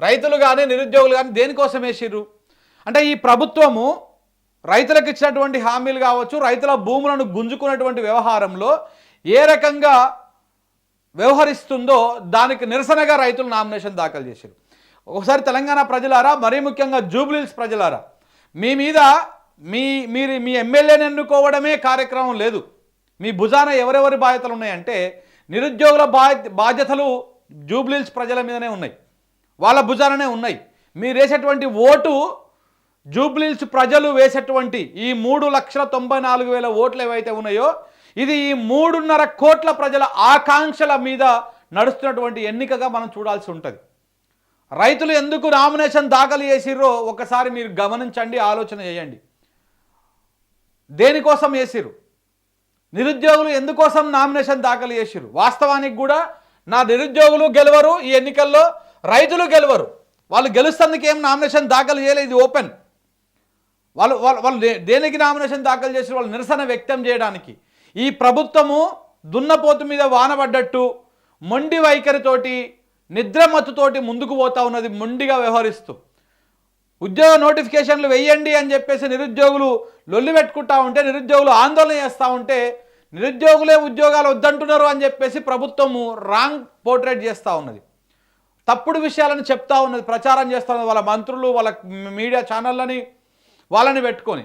రైతులు కానీ నిరుద్యోగులు కానీ దేనికోసం వేసిర్రు అంటే ఈ ప్రభుత్వము రైతులకు ఇచ్చినటువంటి హామీలు కావచ్చు, రైతుల భూములను గుంజుకున్నటువంటి వ్యవహారంలో ఏ రకంగా వ్యవహరిస్తుందో దానికి నిరసనగా రైతులు నామినేషన్ దాఖలు చేశారు. ఒకసారి తెలంగాణ ప్రజలారా, మరీ ముఖ్యంగా జూబ్లీహిల్స్ ప్రజలారా, మీ మీద మీరు మీ ఎమ్మెల్యేని ఎన్నుకోవడమే కార్యక్రమం లేదు. మీ భుజాన ఎవరెవరి బాధ్యతలు ఉన్నాయంటే నిరుద్యోగుల బాధ్యతలు జూబ్లీహిల్స్ ప్రజల మీదనే ఉన్నాయి, వాళ్ళ భుజాననే ఉన్నాయి. మీరు వేసేటువంటి ఓటు జూబ్లీహిల్స్ ప్రజలు వేసేటువంటి ఈ 3,94,000 ఓట్లు ఏవైతే ఉన్నాయో ఇది ఈ 3.5 కోట్ల ప్రజల ఆకాంక్షల మీద నడుస్తున్నటువంటి ఎన్నికగా మనం చూడాల్సి ఉంటుంది. రైతులు ఎందుకు నామినేషన్ దాఖలు చేసిర్రో ఒకసారి మీరు గమనించండి, ఆలోచన చేయండి. దేనికోసం వేసిర్రు? నిరుద్యోగులు ఎందుకోసం నామినేషన్ దాఖలు చేసిర్రు? వాస్తవానికి కూడా నా నిరుద్యోగులు గెలవరు ఈ ఎన్నికల్లో, రైతులు గెలవరు. వాళ్ళు గెలుస్తందుకు ఏం నామినేషన్ దాఖలు చేయలేదు, ఇది ఓపెన్. వాళ్ళు దేనికి నామినేషన్ దాఖలు చేసి వాళ్ళు నిరసన వ్యక్తం చేయడానికి. ఈ ప్రభుత్వము దున్నపోతు మీద వానబడ్డట్టు మొండి వైఖరితోటి నిద్రమత్తుతోటి ముందుకు పోతా ఉన్నది, మొండిగా వ్యవహరిస్తూ. ఉద్యోగ నోటిఫికేషన్లు వెయ్యండి అని చెప్పేసి నిరుద్యోగులు లొల్లి పెట్టుకుంటా ఉంటే, నిరుద్యోగులు ఆందోళన చేస్తూ ఉంటే నిరుద్యోగులే ఉద్యోగాలు వద్దంటున్నారు అని చెప్పేసి ప్రభుత్వము రాంగ్ పోర్ట్రేట్ చేస్తూ ఉన్నది, తప్పుడు విషయాలను చెప్తా ఉన్నది, ప్రచారం చేస్తూ ఉన్నది. వాళ్ళ మంత్రులు, వాళ్ళ మీడియా ఛానళ్ళని వాళ్ళని పెట్టుకొని